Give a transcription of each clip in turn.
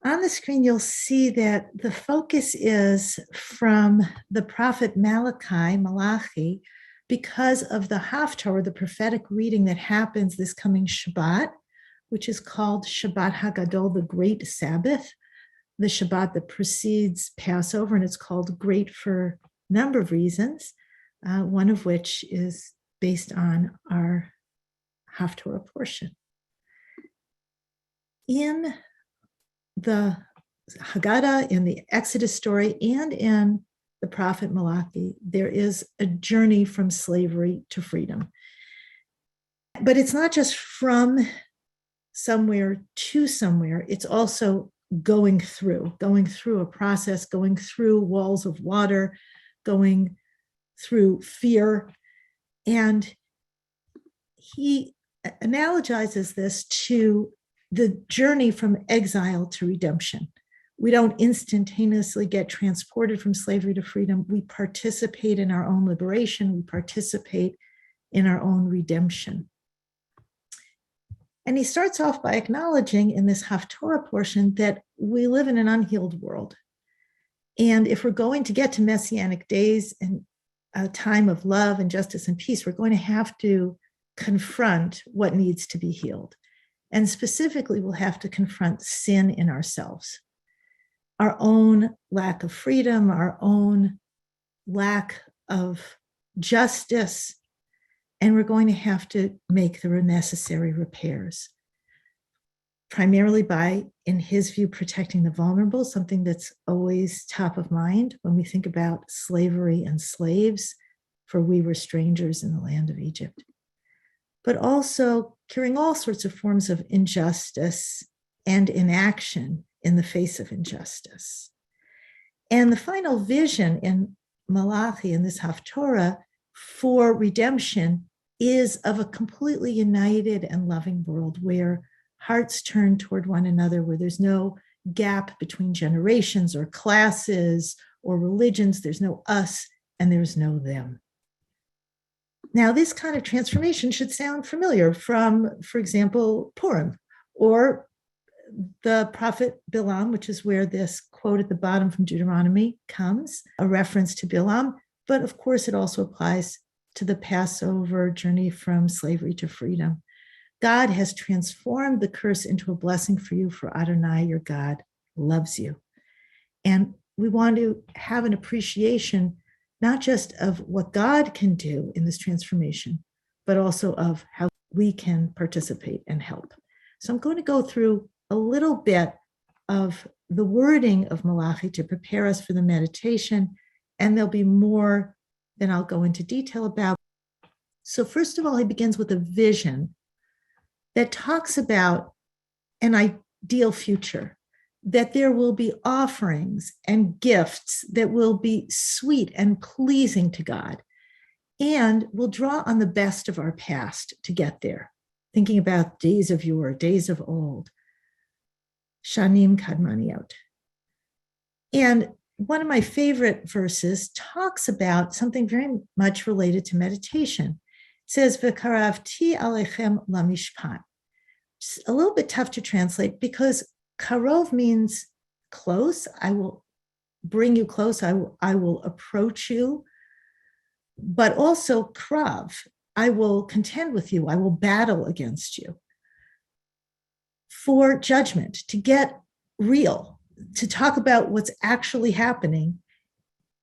On the screen, you'll see that the focus is from the prophet Malachi, because of the Haftarah, the prophetic reading that happens this coming Shabbat, which is called Shabbat HaGadol, the Great Sabbath, the Shabbat that precedes Passover, and it's called great for a number of reasons, one of which is based on our Haftarah portion. In the Haggadah, in the Exodus story, and in the prophet Malachi, there is a journey from slavery to freedom. But it's not just from somewhere to somewhere, it's also going through a process, going through walls of water, going through fear. And he analogizes this to the journey from exile to redemption. We don't instantaneously get transported from slavery to freedom. We participate in our own liberation. We participate in our own redemption. And he starts off by acknowledging in this Haftarah portion that we live in an unhealed world. And if we're going to get to Messianic days and a time of love and justice and peace, we're going to have to confront what needs to be healed. And specifically, we'll have to confront sin in ourselves, our own lack of freedom, our own lack of justice, and we're going to have to make the necessary repairs, primarily by, in his view, protecting the vulnerable, something that's always top of mind when we think about slavery and slaves, for we were strangers in the land of Egypt, but also curing all sorts of forms of injustice and inaction in the face of injustice. And the final vision in Malachi, in this Haftarah, for redemption is of a completely united and loving world where hearts turn toward one another, where there's no gap between generations or classes or religions. There's no us and there's no them. Now, this kind of transformation should sound familiar from, for example, Purim or the prophet Bilam, which is where this quote at the bottom from Deuteronomy comes, a reference to Bilam. But of course, it also applies to the Passover journey from slavery to freedom. God has transformed the curse into a blessing for you, for Adonai, your God, loves you. And we want to have an appreciation not just of what God can do in this transformation, but also of how we can participate and help. So I'm going to go through a little bit of the wording of Malachi to prepare us for the meditation, and there'll be more than I'll go into detail about. So first of all, he begins with a vision that talks about an ideal future, that there will be offerings and gifts that will be sweet and pleasing to God, and will draw on the best of our past to get there. Thinking about days of yore, days of old, Shanim Kadmaniot. And one of my favorite verses talks about something very much related to meditation. It says, V'karavti alechem lamishpat. It's a little bit tough to translate because karov means close. I will bring you close. I will approach you. But also krav, I will contend with you. I will battle against you. For judgment, to get real, to talk about what's actually happening.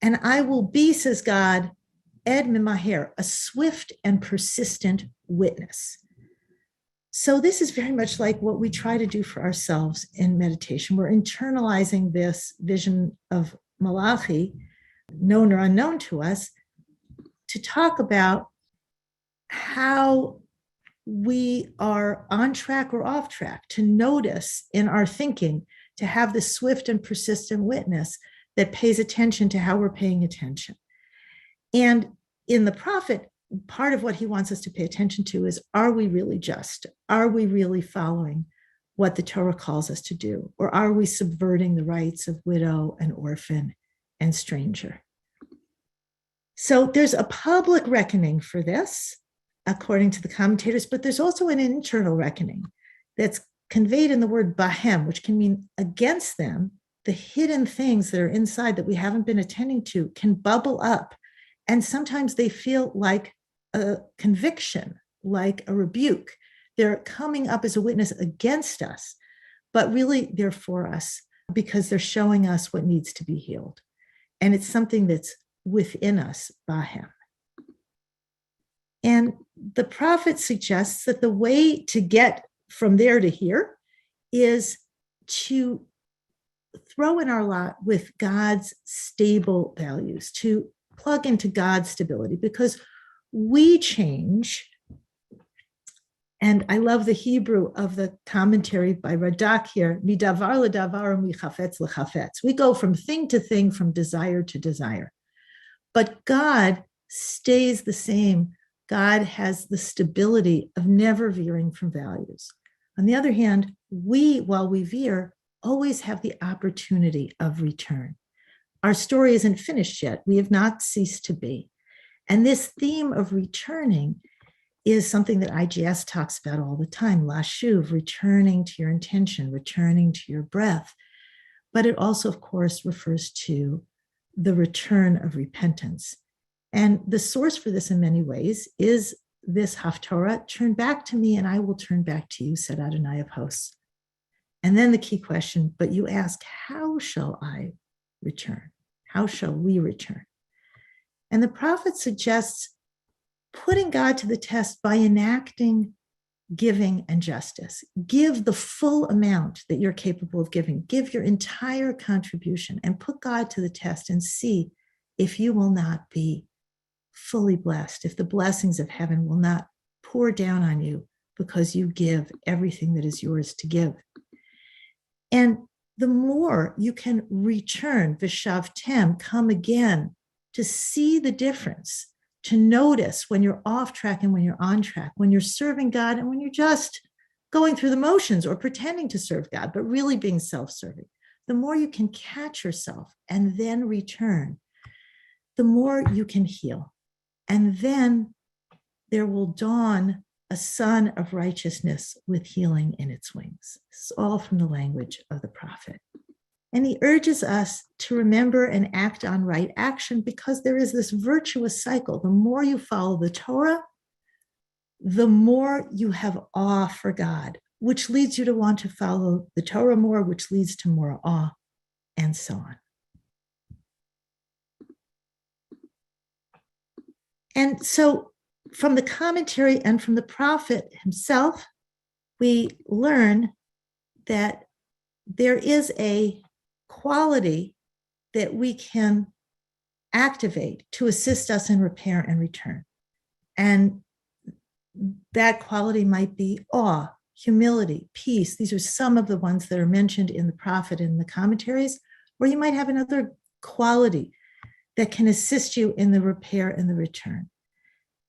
And I will be, says God, ed mimaher, a swift and persistent witness. So this is very much like what we try to do for ourselves in meditation. We're internalizing this vision of Malachi, known or unknown to us, to talk about how we are on track or off track, to notice in our thinking, to have this swift and persistent witness that pays attention to how we're paying attention. And in the prophet, part of what he wants us to pay attention to is, are we really just? Are we really following what the Torah calls us to do? Or are we subverting the rights of widow and orphan and stranger? So there's a public reckoning for this, according to the commentators, but there's also an internal reckoning that's conveyed in the word bahem, which can mean against them. The hidden things that are inside that we haven't been attending to can bubble up. And sometimes they feel like a conviction, like a rebuke. They're coming up as a witness against us, but really they're for us because they're showing us what needs to be healed. And it's something that's within us, bahem. And the prophet suggests that the way to get from there to here is to throw in our lot with God's stable values, to plug into God's stability, because we change. And I love the Hebrew of the commentary by Radak here, midavar ledavar, michafetz lechafetz. We go from thing to thing, from desire to desire. But God stays the same. God has the stability of never veering from values. On the other hand, we, while we veer, always have the opportunity of return. Our story isn't finished yet. We have not ceased to be. And this theme of returning is something that IGS talks about all the time, lashuv, returning to your intention, returning to your breath. But it also, of course, refers to the return of repentance. And the source for this in many ways is this Haftarah, turn back to me and I will turn back to you, said Adonai of hosts. And then the key question, but you ask, how shall I return? How shall we return? And the prophet suggests putting God to the test by enacting giving and justice. Give the full amount that you're capable of giving. Give your entire contribution and put God to the test and see if you will not be fully blessed, if the blessings of heaven will not pour down on you because you give everything that is yours to give. And the more you can return, vishavtem, come again, to see the difference, to notice when you're off track and when you're on track, when you're serving God and when you're just going through the motions or pretending to serve God, but really being self-serving. The more you can catch yourself and then return, the more you can heal. And then there will dawn a sun of righteousness with healing in its wings. This is all from the language of the prophet. And he urges us to remember and act on right action because there is this virtuous cycle. The more you follow the Torah, the more you have awe for God, which leads you to want to follow the Torah more, which leads to more awe, and so on. And so from the commentary and from the prophet himself, we learn that there is a quality that we can activate to assist us in repair and return. And that quality might be awe, humility, peace. These are some of the ones that are mentioned in the prophet and the commentaries, or you might have another quality that can assist you in the repair and the return.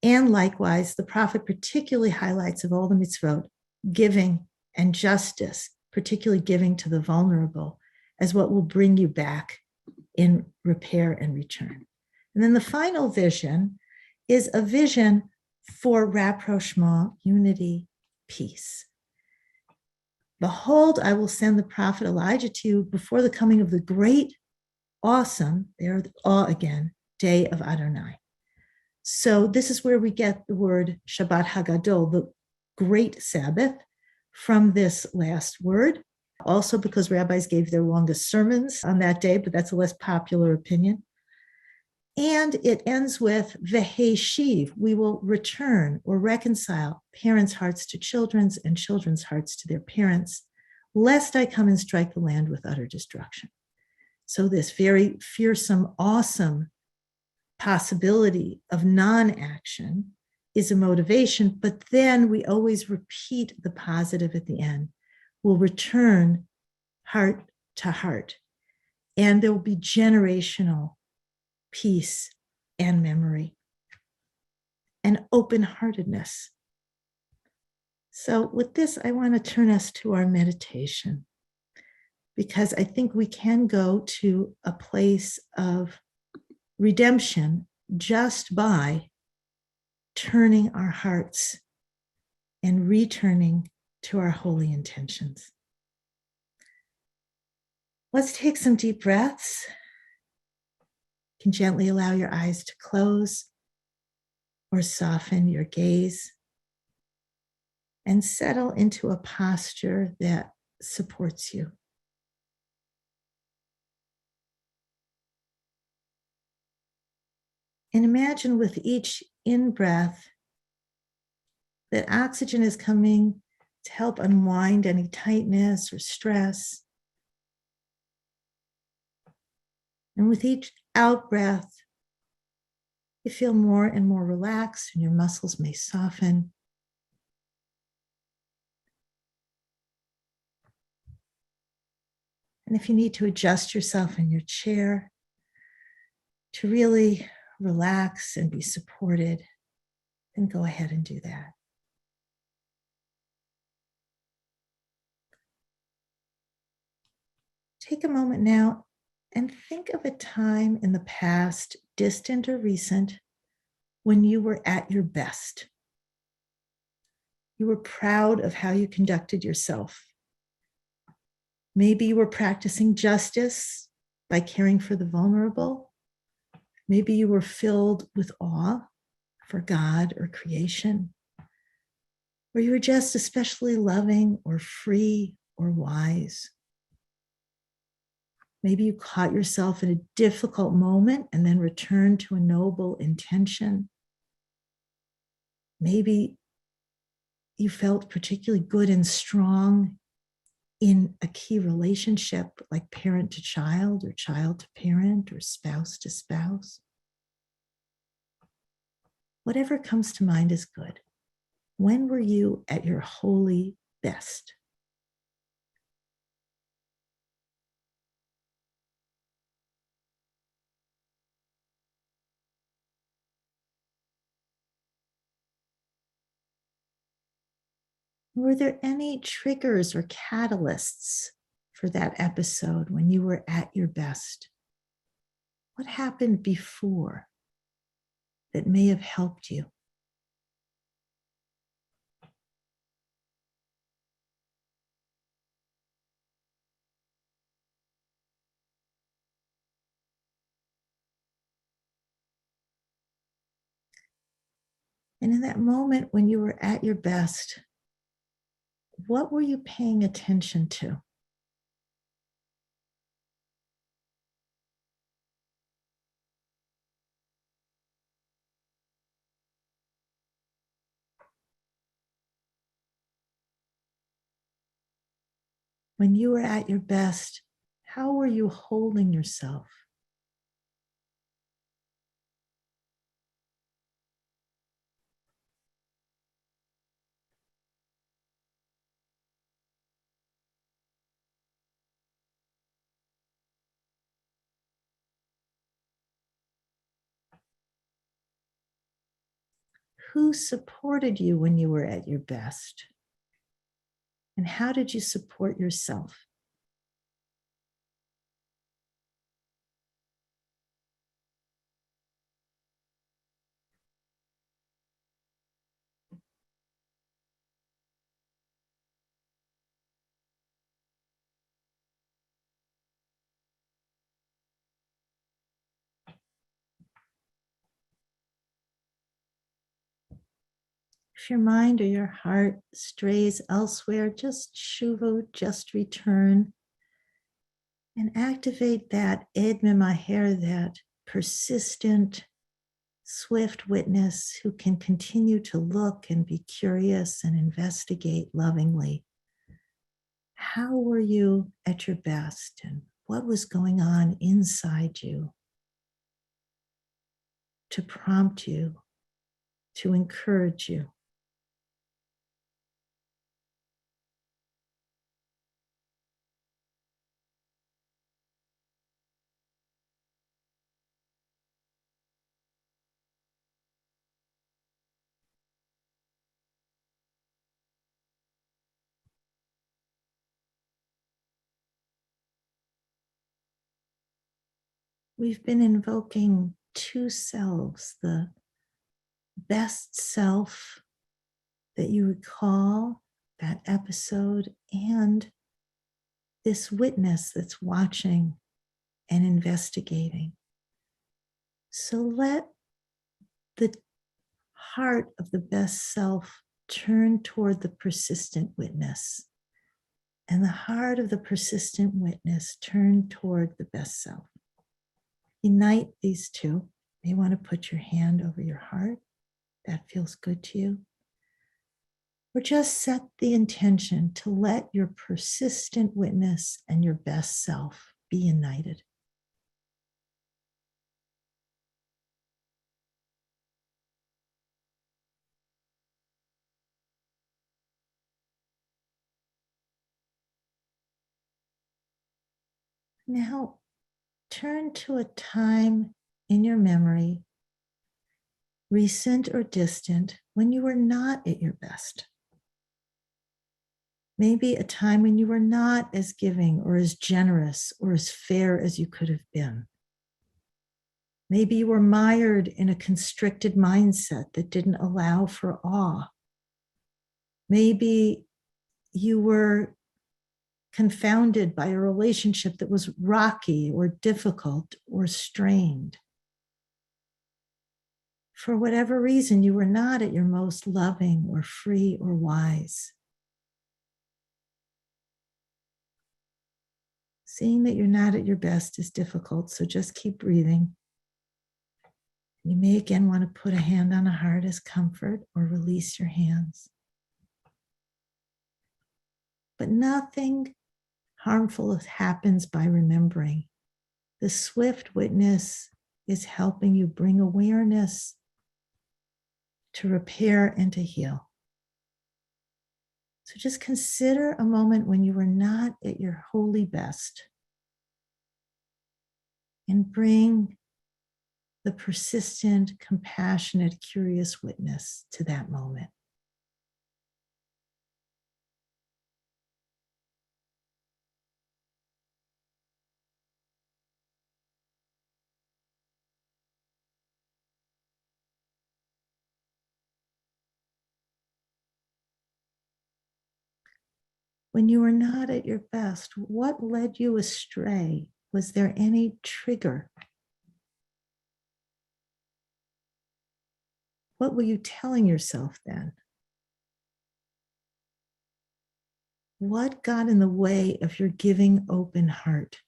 And likewise, the prophet particularly highlights of all the mitzvot, giving and justice, particularly giving to the vulnerable, as what will bring you back in repair and return. And then the final vision is a vision for rapprochement, unity, peace. Behold, I will send the prophet Elijah to you before the coming of the great, awesome, there, awe again, day of Adonai. So this is where we get the word Shabbat HaGadol, the great Sabbath, from this last word. Also because rabbis gave their longest sermons on that day, but that's a less popular opinion. And it ends with Veheshiv, we will return or reconcile parents' hearts to children's and children's hearts to their parents, lest I come and strike the land with utter destruction. So this very fearsome, awesome possibility of non-action is a motivation, but then we always repeat the positive at the end. We'll return heart to heart, and there will be generational peace and memory and open-heartedness. So with this, I want to turn us to our meditation, because I think we can go to a place of redemption just by turning our hearts and returning to our holy intentions. Let's take some deep breaths. You can gently allow your eyes to close or soften your gaze and settle into a posture that supports you. And imagine with each in-breath that oxygen is coming to help unwind any tightness or stress. And with each out-breath, you feel more and more relaxed and your muscles may soften. And if you need to adjust yourself in your chair to really relax and be supported, then go ahead and do that. Take a moment now and think of a time in the past, distant or recent, when you were at your best. You were proud of how you conducted yourself. Maybe you were practicing justice by caring for the vulnerable. Maybe you were filled with awe for God or creation. Or you were just especially loving or free or wise. Maybe you caught yourself in a difficult moment and then returned to a noble intention. Maybe you felt particularly good and strong in a key relationship like parent to child or child to parent or spouse to spouse. Whatever comes to mind is good. When were you at your holy best? Were there any triggers or catalysts for that episode when you were at your best? What happened before that may have helped you? And in that moment when you were at your best, what were you paying attention to? When you were at your best, how were you holding yourself? Who supported you when you were at your best? And how did you support yourself? If your mind or your heart strays elsewhere, just shuvu, just return and activate that ed memaher, that persistent, swift witness who can continue to look and be curious and investigate lovingly. How were you at your best and what was going on inside you to prompt you, to encourage you? We've been invoking two selves, the best self that you recall that episode and this witness that's watching and investigating. So let the heart of the best self turn toward the persistent witness, and the heart of the persistent witness turn toward the best self. Unite these two. You may want to put your hand over your heart. That feels good to you. Or just set the intention to let your persistent witness and your best self be united. Now, turn to a time in your memory, recent or distant, when you were not at your best. Maybe a time when you were not as giving or as generous or as fair as you could have been. Maybe you were mired in a constricted mindset that didn't allow for awe. Maybe you were confounded by a relationship that was rocky or difficult or strained. For whatever reason, you were not at your most loving or free or wise. Seeing that you're not at your best is difficult, so just keep breathing. You may again want to put a hand on a heart as comfort or release your hands. But nothing harmful happens by remembering. The swift witness is helping you bring awareness to repair and to heal. So just consider a moment when you were not at your holy best and bring the persistent, compassionate, curious witness to that moment. When you were not at your best, what led you astray? Was there any trigger? What were you telling yourself then? What got in the way of your giving, open heart?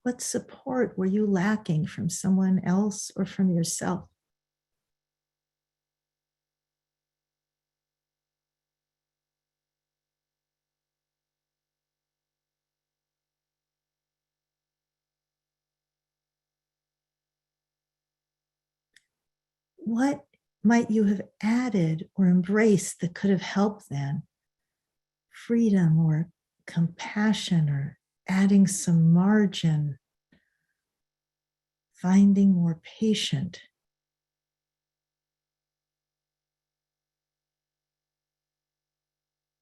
What support were you lacking from someone else or from yourself? What might you have added or embraced that could have helped then? Freedom or compassion or adding some margin, finding more patient.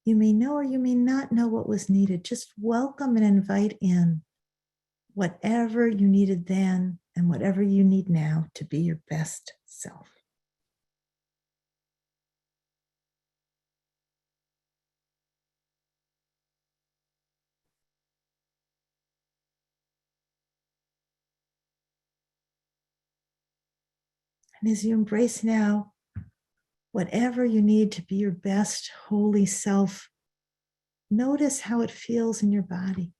You may know or you may not know what was needed. Just welcome and invite in whatever you needed then and whatever you need now to be your best self. And as you embrace now whatever you need to be your best holy self, notice how it feels in your body.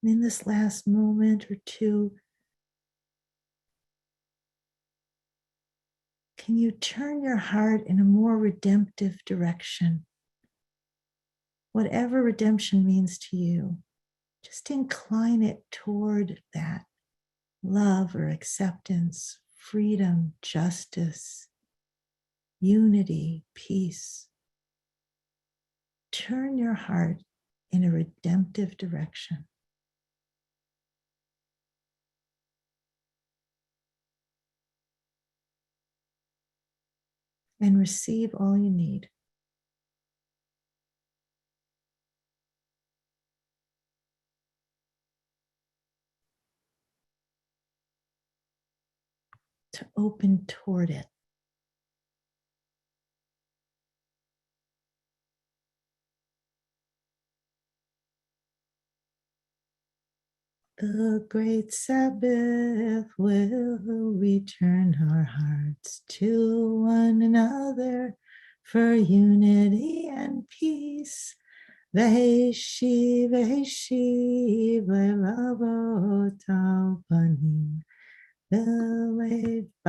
And in this last moment or two, can you turn your heart in a more redemptive direction? Whatever redemption means to you, just incline it toward that love or acceptance, freedom, justice, unity, peace. Turn your heart in a redemptive direction. And receive all you need. To open toward it. The great Sabbath will return our hearts to one another for unity and peace. Veheshi, veheshi, ve'lavot panim, ve'levanim,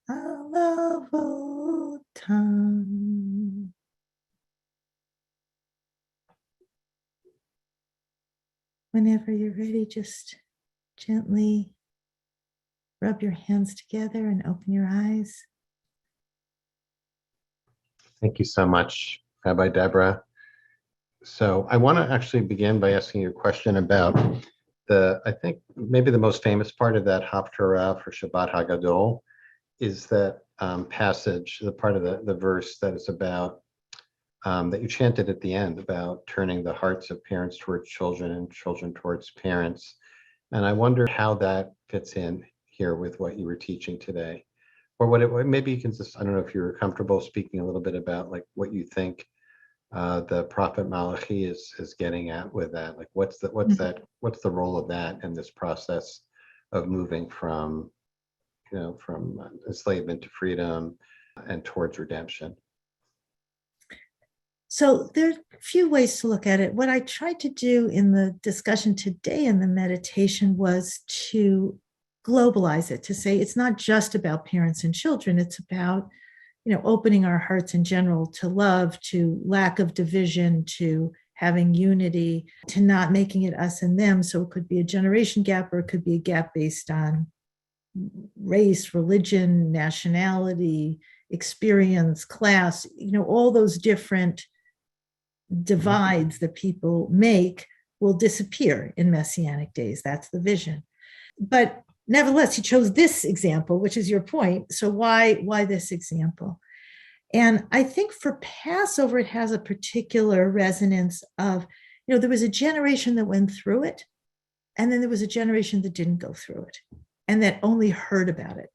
alavotam. Whenever you're ready, just gently rub your hands together and open your eyes. Thank you so much, Rabbi Debra. So I want to actually begin by asking you a question about I think maybe the most famous part of that Haftarah for Shabbat HaGadol is that passage, the part of the verse that is about, that you chanted at the end about turning the hearts of parents towards children and children towards parents. And I wonder how that fits in here with what you were teaching today. Or maybe you can just, I don't know if you're comfortable speaking a little bit about like what you think the prophet Malachi is getting at with that. Like what's the role of that in this process of moving from enslavement to freedom and towards redemption? So there are a few ways to look at it. What I tried to do in the discussion today in the meditation was to globalize it, to say it's not just about parents and children, it's about, opening our hearts in general to love, to lack of division, to having unity, to not making it us and them. So it could be a generation gap, or it could be a gap based on race, religion, nationality, experience, class, all those different divides that people make will disappear in Messianic days. That's the vision. But nevertheless, he chose this example, which is your point. So why this example? And I think for Passover, it has a particular resonance of, there was a generation that went through it, and then there was a generation that didn't go through it and that only heard about it.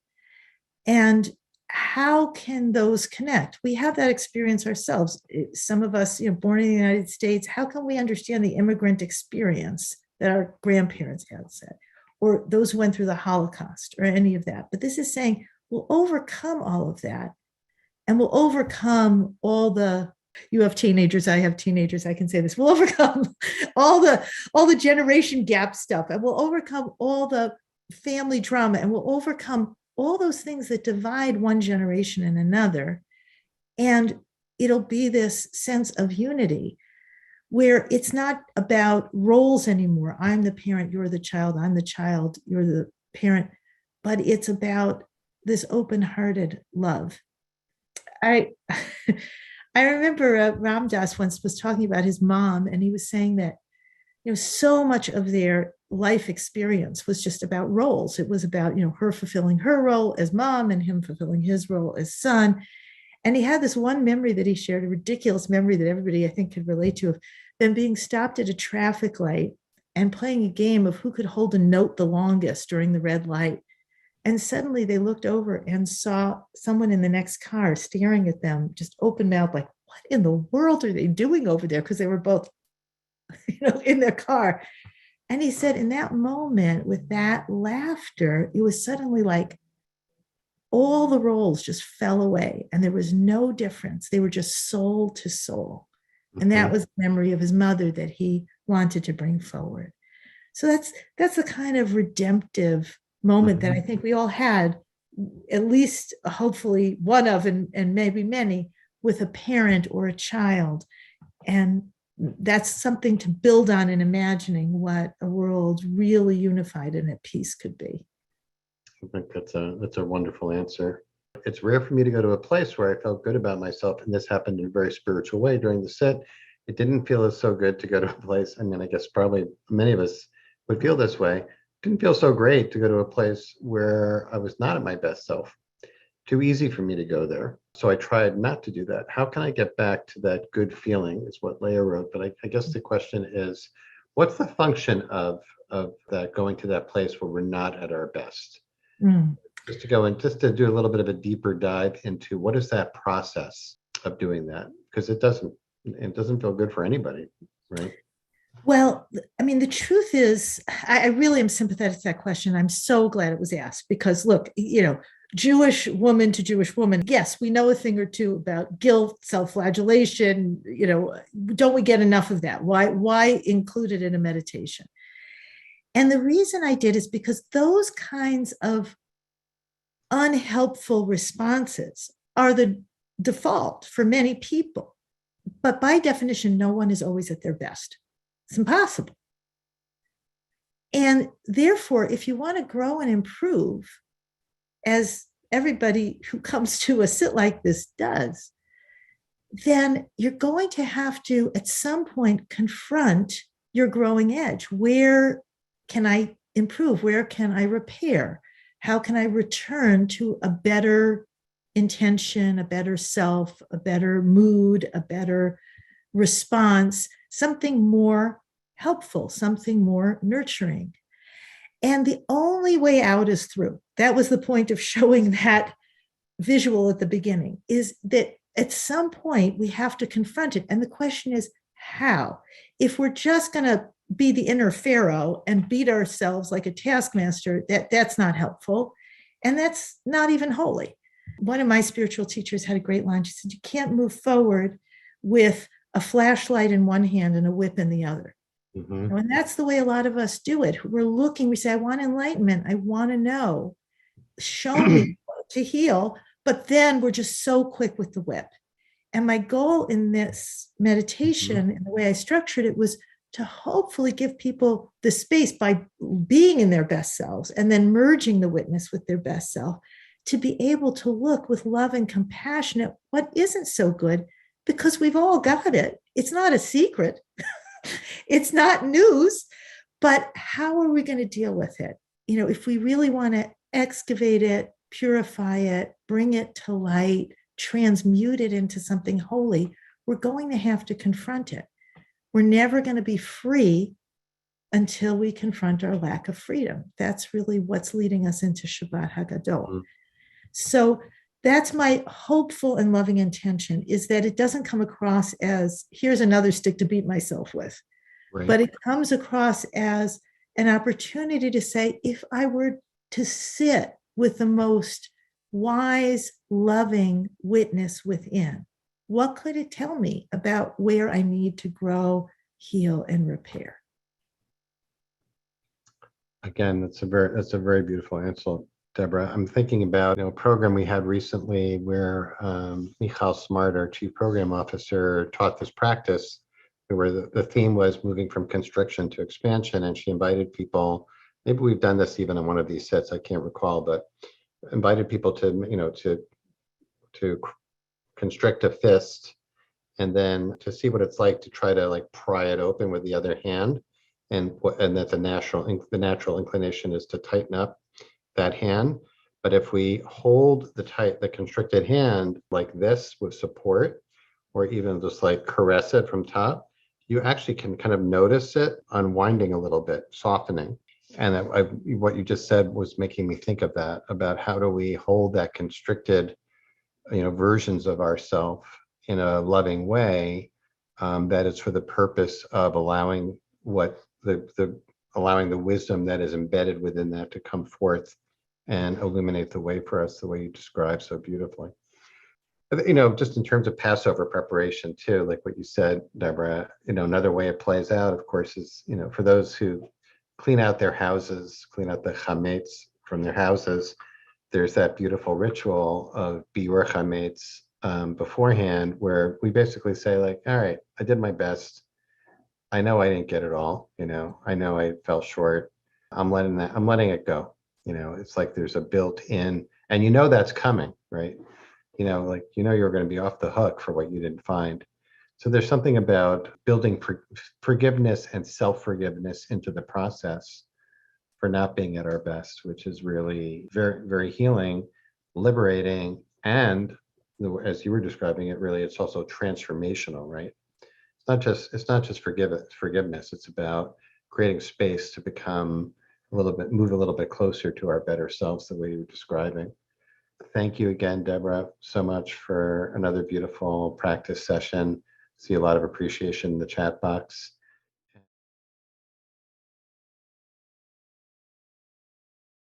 And how can those connect? We have that experience ourselves. Some of us, born in the United States, how can we understand the immigrant experience that our grandparents had said, or those who went through the Holocaust, or any of that? But this is saying we'll overcome all of that, and we'll overcome all the, you have teenagers, I have teenagers, I can say this, we'll overcome all the generation gap stuff, and we'll overcome all the family drama, and we'll overcome all those things that divide one generation and another. And it'll be this sense of unity where it's not about roles anymore. I'm the parent, you're the child, I'm the child, you're the parent, but it's about this open-hearted love. I remember Ram Dass once was talking about his mom, and he was saying that, so much of their life experience was just about roles. It was about, her fulfilling her role as mom and him fulfilling his role as son. And he had this one memory that he shared, a ridiculous memory that everybody, I think, could relate to, of them being stopped at a traffic light and playing a game of who could hold a note the longest during the red light. And suddenly they looked over and saw someone in the next car staring at them, just open mouth, like, what in the world are they doing over there? Because they were both, in their car. And he said in that moment, with that laughter, it was suddenly like all the roles just fell away and there was no difference. They were just soul to soul. And that was the memory of his mother that he wanted to bring forward. So that's the kind of redemptive moment that I think we all had, at least hopefully one of, and maybe many, with a parent or a child. And that's something to build on in imagining what a world really unified and at peace could be. I think that's a wonderful answer. It's rare for me to go to a place where I felt good about myself. And this happened in a very spiritual way during the sit. It didn't feel as so good to go to a place. I mean, I guess probably many of us would feel this way. It didn't feel so great to go to a place where I was not at my best self. Too easy for me to go there. So I tried not to do that. How can I get back to that good feeling is what Leah wrote. But I guess the question is, what's the function of that going to that place where we're not at our best? Mm. Just to go in, just to do a little bit of a deeper dive into what is that process of doing that? Because it doesn't feel good for anybody, right? Well, I mean, the truth is, I really am sympathetic to that question. I'm so glad it was asked because, look, Jewish woman to Jewish woman, yes, we know a thing or two about guilt, self-flagellation. Don't we get enough of that? Why include it in a meditation? And the reason I did is because those kinds of unhelpful responses are the default for many people. But by definition, no one is always at their best. It's impossible. And therefore, if you want to grow and improve, as everybody who comes to a sit like this does, then you're going to have to, at some point, confront your growing edge. Where can I improve? Where can I repair? How can I return to a better intention, a better self, a better mood, a better response, something more helpful, something more nurturing? And the only way out is through. That was the point of showing that visual at the beginning, is that at some point we have to confront it. And the question is, how? If we're just going to be the inner Pharaoh and beat ourselves like a taskmaster, that's not helpful. And that's not even holy. One of my spiritual teachers had a great line. She said, you can't move forward with a flashlight in one hand and a whip in the other. Mm-hmm. And that's the way a lot of us do it. We're looking, we say, I want enlightenment. I want to know. Show me to heal. But then we're just so quick with the whip. And my goal in this meditation, and the way I structured it, was to hopefully give people the space, by being in their best selves and then merging the witness with their best self, to be able to look with love and compassion at what isn't so good, because we've all got it. It's not a secret. It's not news. But how are we going to deal with it? If we really want to excavate it, purify it, bring it to light, transmute it into something holy, we're going to have to confront it. We're never going to be free until we confront our lack of freedom. That's really what's leading us into Shabbat HaGadol. Mm-hmm. So that's my hopeful and loving intention, is that it doesn't come across as, here's another stick to beat myself with, right, but it comes across as an opportunity to say, if I were to sit with the most wise, loving witness within, what could it tell me about where I need to grow, heal, and repair? Again, that's a very beautiful answer, Deborah. I'm thinking about a program we had recently where Michal Smart, our chief program officer, taught this practice where the theme was moving from constriction to expansion, and she invited people. Maybe we've done this even in one of these sets, I can't recall, but invited people to constrict a fist, and then to see what it's like to try to pry it open with the other hand, and that the natural inclination is to tighten up that hand. But if we hold the constricted hand like this with support, or even just caress it from top, you actually can kind of notice it unwinding a little bit, softening. And what you just said was making me think of that, about how do we hold that constricted, versions of ourself in a loving way, that is for the purpose of allowing allowing the wisdom that is embedded within that to come forth and illuminate the way for us, the way you described so beautifully. Just in terms of Passover preparation too, like what you said, Deborah, another way it plays out, of course, is, for those who clean out their houses, clean out the chametz from their houses, there's that beautiful ritual of biur chametz beforehand, where we basically say all right, I did my best. I know I didn't get it all. I know I fell short. I'm letting it go. It's like there's a built-in And you know that's coming, right? Like, you're going to be off the hook for what you didn't find. So there's something about building forgiveness and self-forgiveness into the process for not being at our best, which is really very, very healing, liberating, and as you were describing it, really, it's also transformational, right? It's not just forgiveness. It's about creating space to move a little bit closer to our better selves, the way you were describing. Thank you again, Deborah, so much for another beautiful practice session. See a lot of appreciation in the chat box.